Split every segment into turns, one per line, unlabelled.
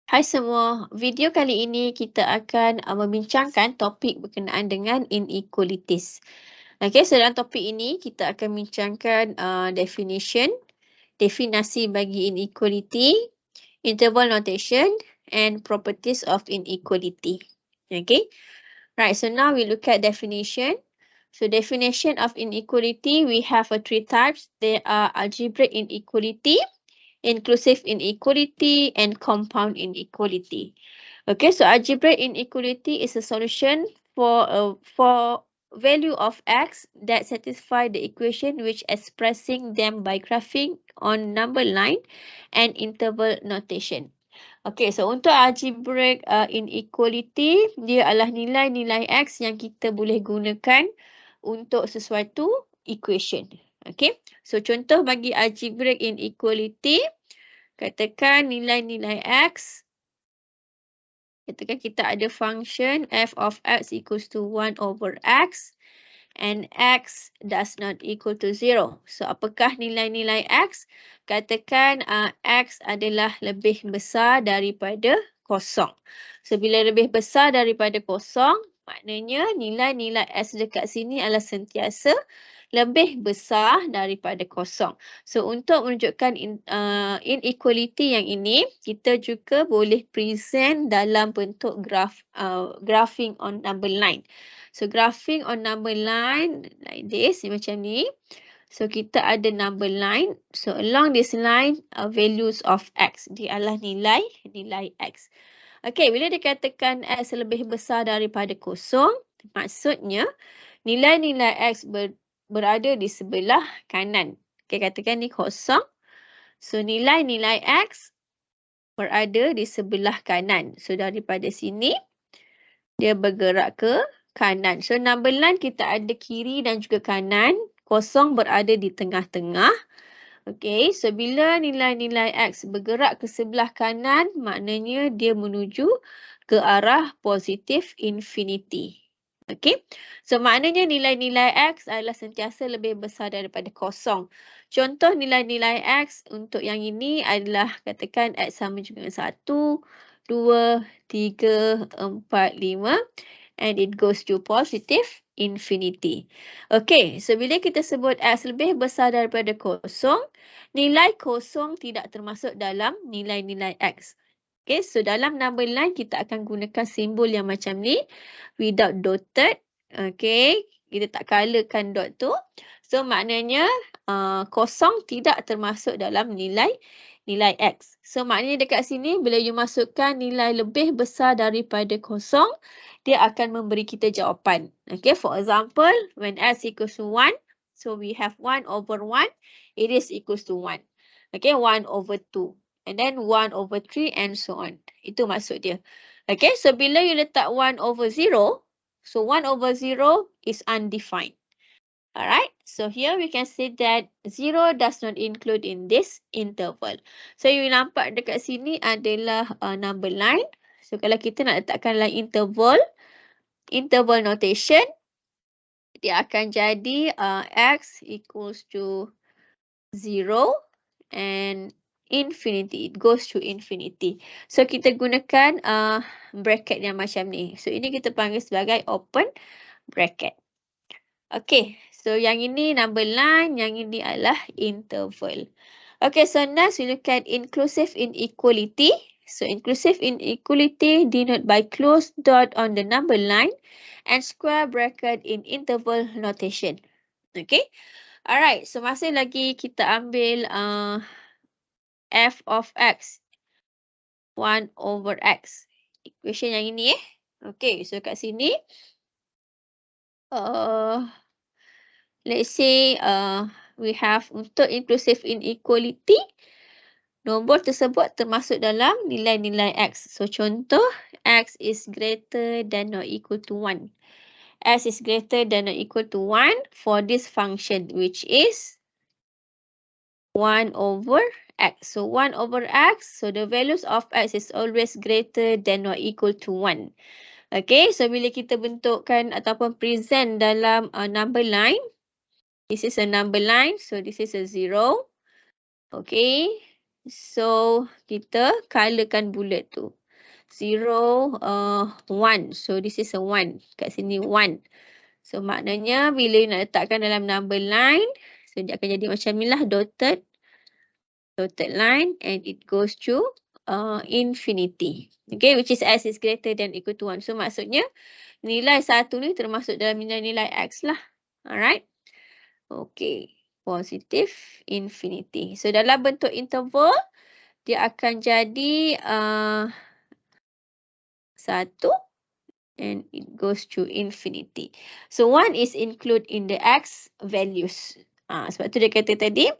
Hai semua, video kali ini kita akan membincangkan topik berkenaan dengan inequalities. Okey, so dalam topik ini kita akan bincangkan definasi bagi inequality, interval notation and properties of inequality. Okay, right, so now we look at definition. So definition of inequality, we have three types. There are algebraic inequality, inclusive inequality, and compound inequality. Okay, so algebraic inequality is a solution for value of x that satisfy the equation which expressing them by graphing on number line and interval notation. Okay, so untuk algebraic inequality, dia adalah nilai-nilai x yang kita boleh gunakan untuk sesuatu equation. Okay, so contoh bagi algebraic inequality, katakan nilai-nilai x. Katakan kita ada function f of x equals to 1 over x and x does not equal to 0. So, apakah nilai-nilai x? Katakan x adalah lebih besar daripada kosong. So, bila lebih besar daripada kosong, maknanya nilai-nilai x dekat sini adalah sentiasa lebih besar daripada kosong. So, untuk menunjukkan inequality yang ini, kita juga boleh present dalam bentuk graphing on number line. So, graphing on number line like this, macam ni. So, kita ada number line. So, along this line, values of x. Dia adalah nilai x. Okay, bila dikatakan x lebih besar daripada kosong, maksudnya nilai-nilai x berada di sebelah kanan. Okay, katakan ni kosong. So, nilai-nilai x berada di sebelah kanan. So, daripada sini, dia bergerak ke kanan. So, number line kita ada kiri dan juga kanan. Kosong berada di tengah-tengah. Okay, so bila nilai-nilai x bergerak ke sebelah kanan, maknanya dia menuju ke arah positif infinity. Okay, so maknanya nilai-nilai x adalah sentiasa lebih besar daripada kosong. Contoh nilai-nilai x untuk yang ini adalah katakan x sama juga dengan 1, 2, 3, 4, 5 and it goes to positive infinity. Okay, so bila kita sebut x lebih besar daripada kosong, nilai kosong tidak termasuk dalam nilai-nilai x. Okay, so dalam number line kita akan gunakan simbol yang macam ni without dotted. Okay, kita tak colorkan dot tu. So maknanya kosong tidak termasuk dalam nilai x. So maknanya dekat sini bila you masukkan nilai lebih besar daripada kosong, dia akan memberi kita jawapan. Okay, for example, when x equals to 1, so we have 1 over 1, it is equals to 1. Okay, 1 over 2. And then 1 over 3 and so on. Itu maksud dia. Okay, so bila you letak 1 over 0, so 1 over 0 is undefined. Alright, so here we can say that 0 does not include in this interval. So you nampak dekat sini adalah number line. So kalau kita nak letakkan dalam interval notation, dia akan jadi x equals to 0 and infinity. It goes to infinity. So kita gunakan bracket yang macam ni. So ini kita panggil sebagai open bracket. Okay, so yang ini number line, yang ini adalah interval. Okay, so next we look at inclusive inequality. So inclusive inequality denoted by closed dot on the number line and square bracket in interval notation. Okay, alright, so masih lagi kita ambil f of x 1 over x. Equation yang ini Okay, so kat sini let's say we have untuk inclusive inequality, nombor tersebut termasuk dalam nilai-nilai x. So contoh x is greater than or equal to 1. X is greater than or equal to 1 for this function which is 1 over x. So 1 over x, so the values of x is always greater than or equal to 1. Okay, so bila kita bentukkan ataupun present dalam number line, this is a number line, so this is a 0. Okay, so kita colorkan bulat tu. 0, 1. So this is a 1. Kat sini 1. So maknanya bila nak letakkan dalam number line, so dia akan jadi macam ni lah, dotted line, and it goes to infinity. Okay, which is s is greater than equal to 1. So maksudnya nilai 1 ni termasuk dalam nilai-nilai x lah. Alright. Okay. Positive infinity. So dalam bentuk interval, dia akan jadi 1 and it goes to infinity. So 1 is included in the x values. Sebab tu dia kata tadi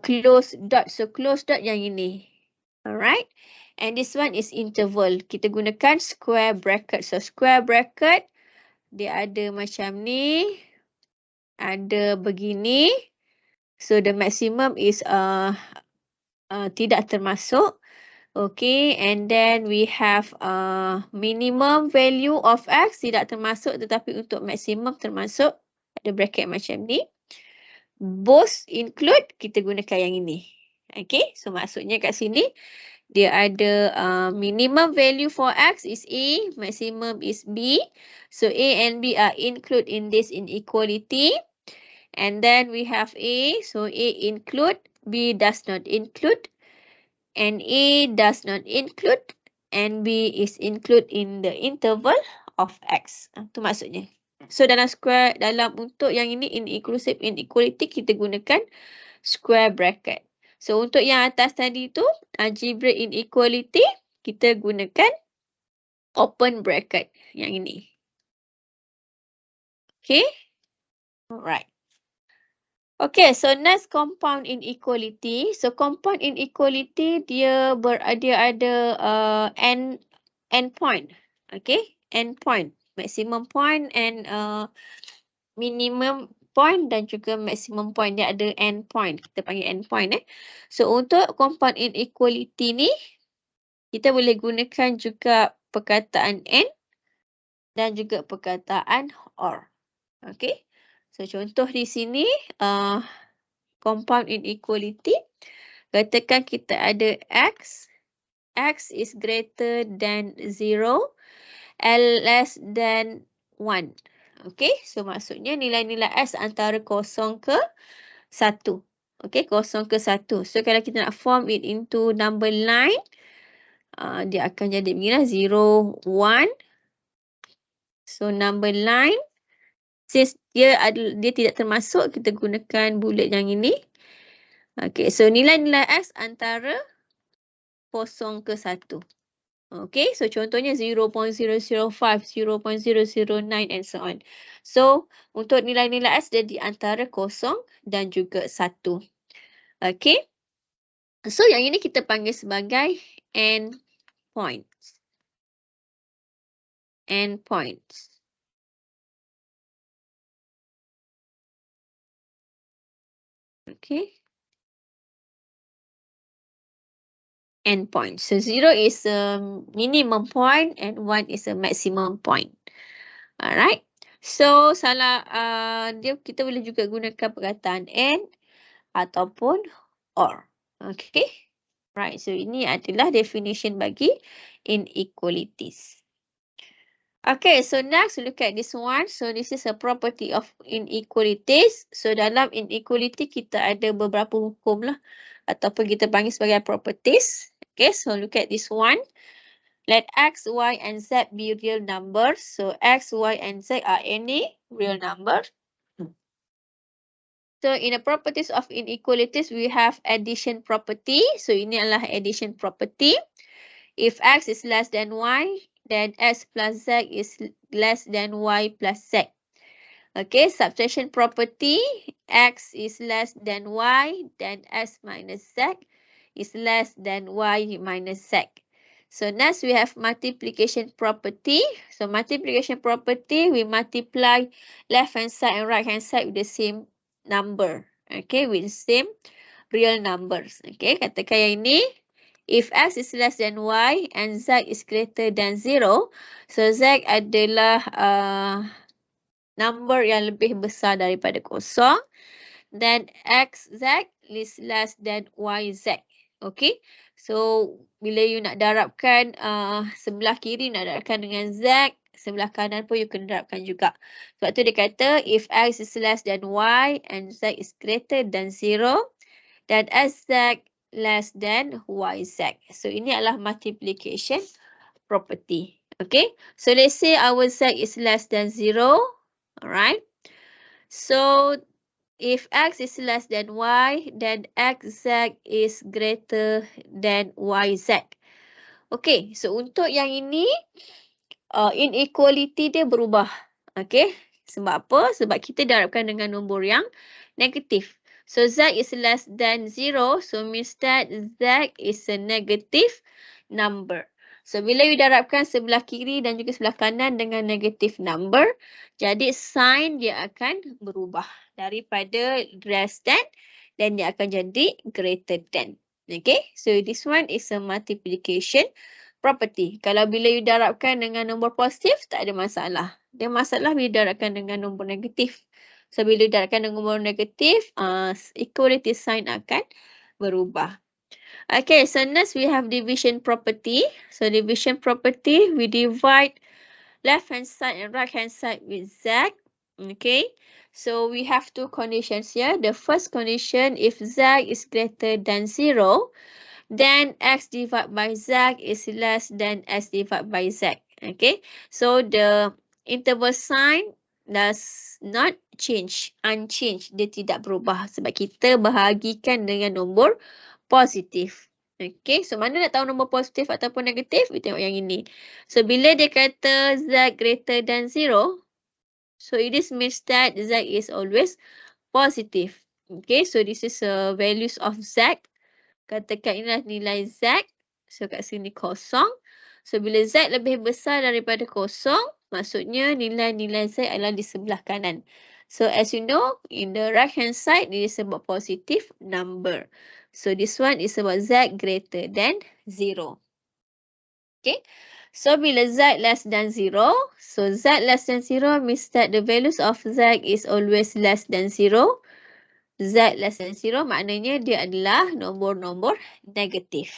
close dot. So close dot yang ini. Alright. And this one is interval. Kita gunakan square bracket. So square bracket dia ada macam ni. Ada begini. So the maximum is tidak termasuk. Okay, and then we have minimum value of x tidak termasuk, tetapi untuk maximum termasuk. Ada bracket macam ni. Both include, kita gunakan yang ini. Okay, so maksudnya kat sini dia ada minimum value for x is A, maximum is B. So A and B are include in this inequality. And then we have A, so A include, B does not include. And A does not include, and B is include in the interval of x. Itu maksudnya. So dalam untuk yang ini inclusive inequality, kita gunakan square bracket. So untuk yang atas tadi tu algebraic inequality, kita gunakan open bracket yang ini. Okay. Alright. Okay, so next compound inequality. So compound inequality dia ada end point. Okay, end point, maximum point and minimum point dan juga maximum point, dia ada end point. Kita panggil end point. So untuk compound inequality ni kita boleh gunakan juga perkataan and dan juga perkataan or. Okay. So contoh di sini compound inequality, katakan kita ada x is greater than 0, l less than 1. Okay, so maksudnya nilai-nilai s antara 0 ke 1. Okay, 0 ke 1. So kalau kita nak form it into number line, dia akan jadi begini 0, 1. So number line, since dia tidak termasuk, kita gunakan bullet yang ini. Okay, so nilai-nilai x antara 0 ke 1. Okay, so contohnya 0.005, 0.009 and so on. So untuk nilai-nilai x dia di antara 0 dan juga 1. Okay, so yang ini kita panggil sebagai end points. End points. Okay. End point. So 0 is a minimum point and 1 is a maximum point. Alright. So kita boleh juga gunakan perkataan and ataupun or. Okay. Right. So ini adalah definition bagi inequalities. Okay, so next look at this one. So this is a property of inequalities. So dalam inequality kita ada beberapa hukum lah, ataupun kita panggil sebagai properties. Okay, so look at this one. Let x, y and z be real numbers. So x, y and z are any real number. So in the properties of inequalities, we have addition property. So ini adalah addition property. If x is less than y, then x plus z is less than y plus z. Okay, subtraction property, x is less than y, then x minus z is less than y minus z. So next we have multiplication property. So multiplication property, we multiply left hand side and right hand side with the same number. Okay, with the same real numbers. Okay, katakan yang ini. If x is less than y and z is greater than 0, so z adalah number yang lebih besar daripada 0, then z is less than yz. Okay, So, bila you nak darabkan sebelah kiri nak darabkan dengan Z, sebelah kanan pun you kena darabkan juga. Sebab tu dia kata, if X is less than Y and Z is greater than 0, then SZ less than YZ. So, ini adalah multiplication property. Okay, so let's say our Z is less than 0. Alright. So, if X is less than Y, then XZ is greater than YZ. Okay, so untuk yang ini, inequality dia berubah. Okay, sebab apa? Sebab kita darabkan dengan nombor yang negatif. So, Z is less than 0, so means that Z is a negative number. So, bila you darabkan sebelah kiri dan juga sebelah kanan dengan negative number, jadi sign dia akan berubah daripada less than dan dia akan jadi greater than. Okay, so this one is a multiplication property. Kalau bila you darabkan dengan nombor positif, tak ada masalah. Dia masalah bila darabkan dengan nombor negatif. So, bila you darabkan dengan nombor negatif, equality sign akan berubah. Okay, so next we have division property. So, division property, we divide left hand side and right hand side with Z. Okay, so we have two conditions here. The first condition, if Z is greater than 0, then X divided by Z is less than X divided by Z. Okay, so the interval sign does not change, unchanged. Dia tidak berubah sebab kita bahagikan dengan nombor positif. Okay, so mana nak tahu nombor positif ataupun negatif? Kita tengok yang ini. So, bila dia kata Z greater than 0, so it is means that Z is always positive. Okay, so this is values of Z. Katakan inilah nilai Z. So, kat sini kosong. So, bila Z lebih besar daripada kosong, maksudnya nilai-nilai Z adalah di sebelah kanan. So, as you know, in the right hand side, this is about positive number. So, this one is about Z greater than 0. Okay. So, bila Z less than 0, so Z less than 0 means that the values of Z is always less than 0. Z less than 0 maknanya dia adalah nombor-nombor negatif.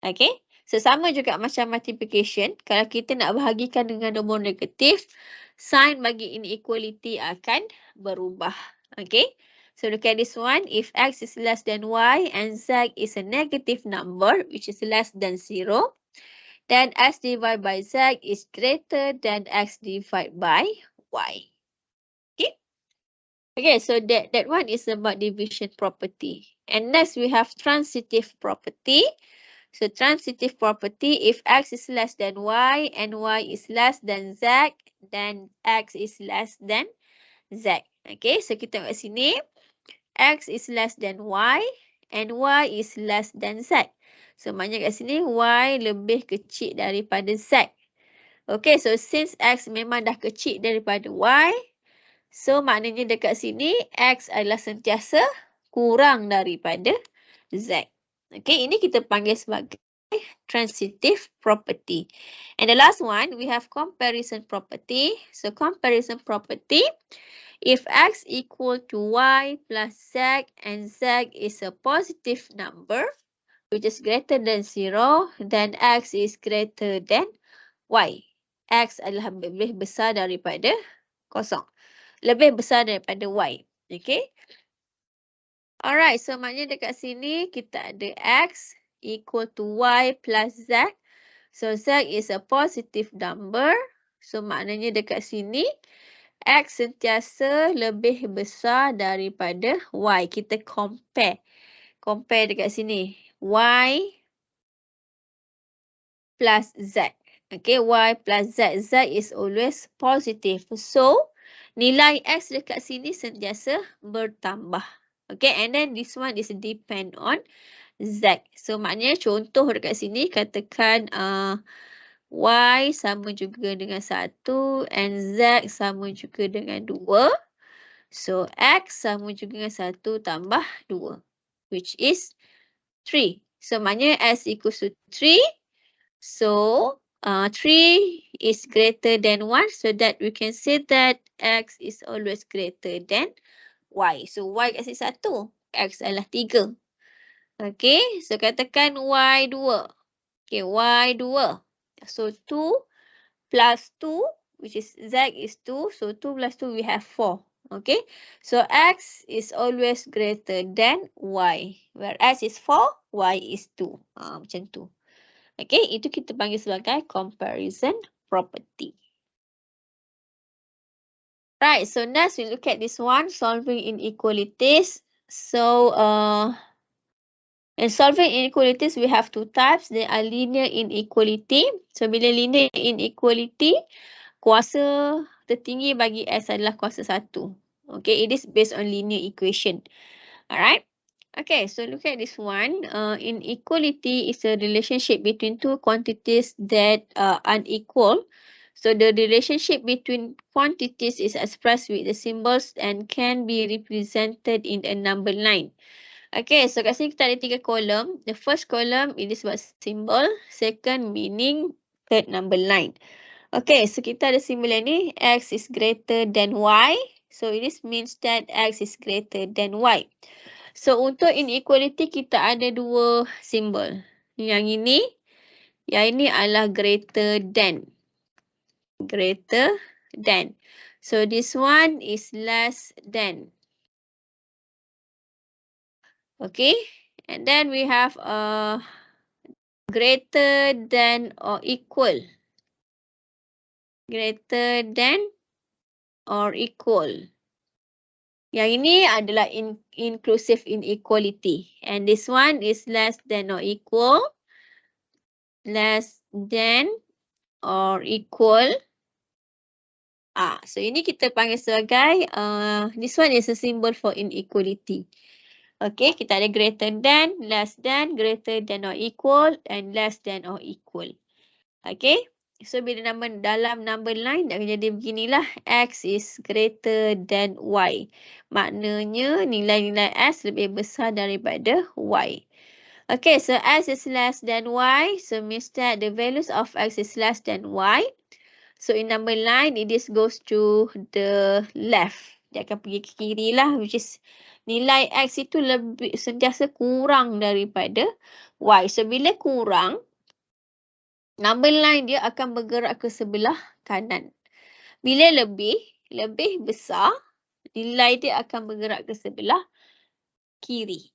Okay. So, sama juga macam multiplication. Kalau kita nak bahagikan dengan nombor negatif, sign bagi inequality akan berubah. Okay. So, look at this one. If X is less than Y and Z is a negative number, which is less than 0, then X divided by Z is greater than X divided by Y. Okay. Okay, so that one is about division property. And next we have transitive property. So transitive property, if X is less than Y and Y is less than Z, then X is less than Z. Okay, so kita tengok sini. X is less than Y and Y is less than Z. So maknanya kat sini Y lebih kecil daripada Z. Okay, so since X memang dah kecil daripada Y, so maknanya dekat sini X adalah sentiasa kurang daripada Z. Okay, ini kita panggil sebagai transitive property. And the last one, we have comparison property. So comparison property, if X equal to Y plus Z and Z is a positive number, which is greater than 0, then X is greater than Y. X adalah lebih besar daripada kosong. Lebih besar daripada Y. Okay. Alright, so maknanya dekat sini kita ada X equal to Y plus Z. So Z is a positive number. So maknanya dekat sini X sentiasa lebih besar daripada Y. Kita compare. Compare dekat sini. Y plus Z. Okay, Y plus Z. Z is always positive. So, nilai X dekat sini sentiasa bertambah. Okay, and then this one is depend on Z. So, maknanya contoh dekat sini katakan Y sama juga dengan 1 and Z sama juga dengan 2. So, X sama juga dengan 1 tambah 2, which is 3. So, maknanya S equals to 3. So, 3 is greater than 1. So, that we can say that X is always greater than Y. So, Y kat sini 1. X adalah 3. Okay, so katakan Y2. Okay, Y2. So 2 plus 2, which is Z is 2. So 2 plus 2, we have 4. Okay, so X is always greater than Y. Where X is 4, Y is 2. Macam tu. Okay, itu kita panggil sebagai comparison property. Right, so next we look at this one, solving inequalities. So, in solving inequalities, we have two types. They are linear inequality. So, bila linear inequality, kuasa tertinggi bagi S adalah kuasa 1. Okay, it is based on linear equation. Alright. Okay, so look at this one. Inequality is a relationship between two quantities that are unequal. So the relationship between quantities is expressed with the symbols and can be represented in a number line. Okay, so kat sini kita ada 3 kolom. The first column, it is about symbol. Second, meaning. Third, number line. Okay, so kita ada simbol yang ni. X is greater than Y. So, it is means that X is greater than Y. So, untuk inequality, kita ada 2 simbol. Yang ini adalah greater than. Greater than. So, this one is less than. Okay, and then we have greater than or equal. Greater than or equal. Yang ini adalah inclusive inequality. And this one is less than or equal. Less than or equal. So ini kita panggil sebagai, this one is a symbol for inequality. Okay, kita ada greater than, less than, greater than or equal, and less than or equal. Okay, so bila dalam number line dah jadi beginilah, X is greater than Y. Maknanya nilai-nilai S lebih besar daripada Y. Okay, so X is less than Y, so means that the values of X is less than Y. So in number line, it is goes to the left. Dia akan pergi ke kiri lah, which is nilai X itu lebih sentiasa kurang daripada Y. So bila kurang, number line dia akan bergerak ke sebelah kanan. Bila lebih besar, nilai dia akan bergerak ke sebelah kiri.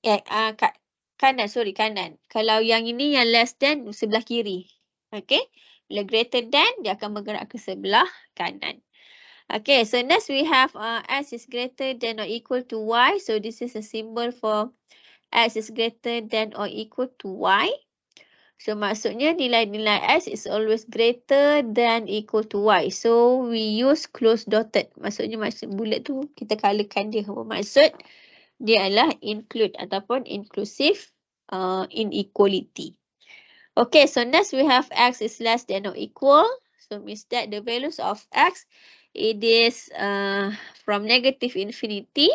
Kanan. Kalau yang ini yang less than, sebelah kiri. Okay. Bila greater than, dia akan bergerak ke sebelah kanan. Okay, so next we have S is greater than or equal to Y. So this is a symbol for S is greater than or equal to Y. So maksudnya nilai-nilai S is always greater than equal to Y. So we use close dotted. Maksudnya maksud bulat tu kita colourkan dia. Maksud dia adalah include ataupun inclusive inequality. Okay, so next we have X is less than or equal. So means that the values of X, it is from negative infinity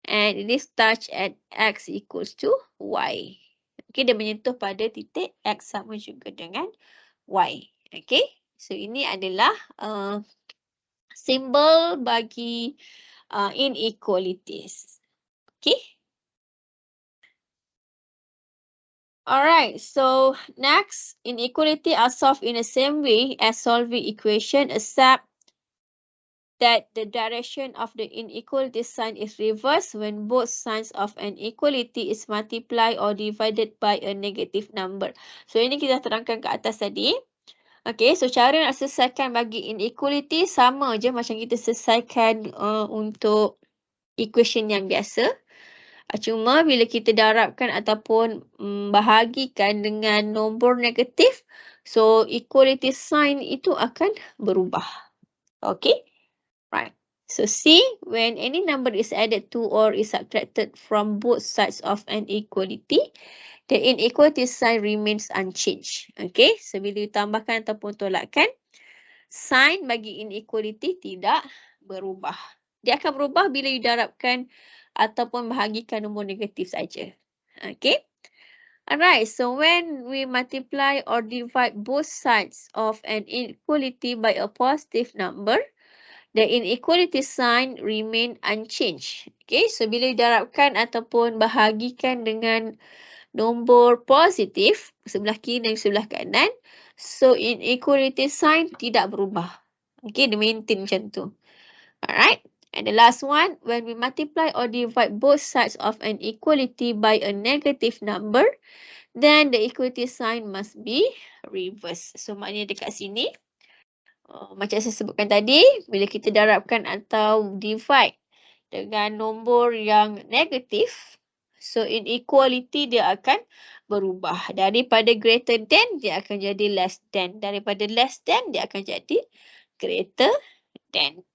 and it is touched at X equals to Y. Okay, dia menyentuh pada titik X sama juga dengan Y. Okay, so ini adalah simbol bagi inequalities. Okay. Alright, so next, inequality are solved in the same way as solving equation, except that the direction of the inequality sign is reversed when both signs of an equality is multiplied or divided by a negative number. So ini kita terangkan ke atas tadi. Okay, so cara nak selesaikan bagi inequality sama je macam kita selesaikan untuk equation yang biasa. Cuma bila kita darabkan ataupun bahagikan dengan nombor negatif, so equality sign itu akan berubah. Okay, right. So see, when any number is added to or is subtracted from both sides of an equality, the inequality sign remains unchanged. Okay, so bila ditambahkan ataupun tolakkan, sign bagi inequality tidak berubah. Dia akan berubah bila didarabkan ataupun bahagikan nombor negatif saja. Okay. Alright, so when we multiply or divide both sides of an inequality by a positive number, the inequality sign remain unchanged. Okay, so bila didarabkan ataupun bahagikan dengan nombor positif sebelah kiri dan sebelah kanan, so inequality sign tidak berubah. Okay, dia maintain macam tu. Alright. And the last one, when we multiply or divide both sides of an equality by a negative number, then the equality sign must be reversed. So, maknanya dekat sini, macam saya sebutkan tadi, bila kita darabkan atau divide dengan nombor yang negatif, so inequality dia akan berubah. Daripada greater than, dia akan jadi less than. Daripada less than, dia akan jadi greater than.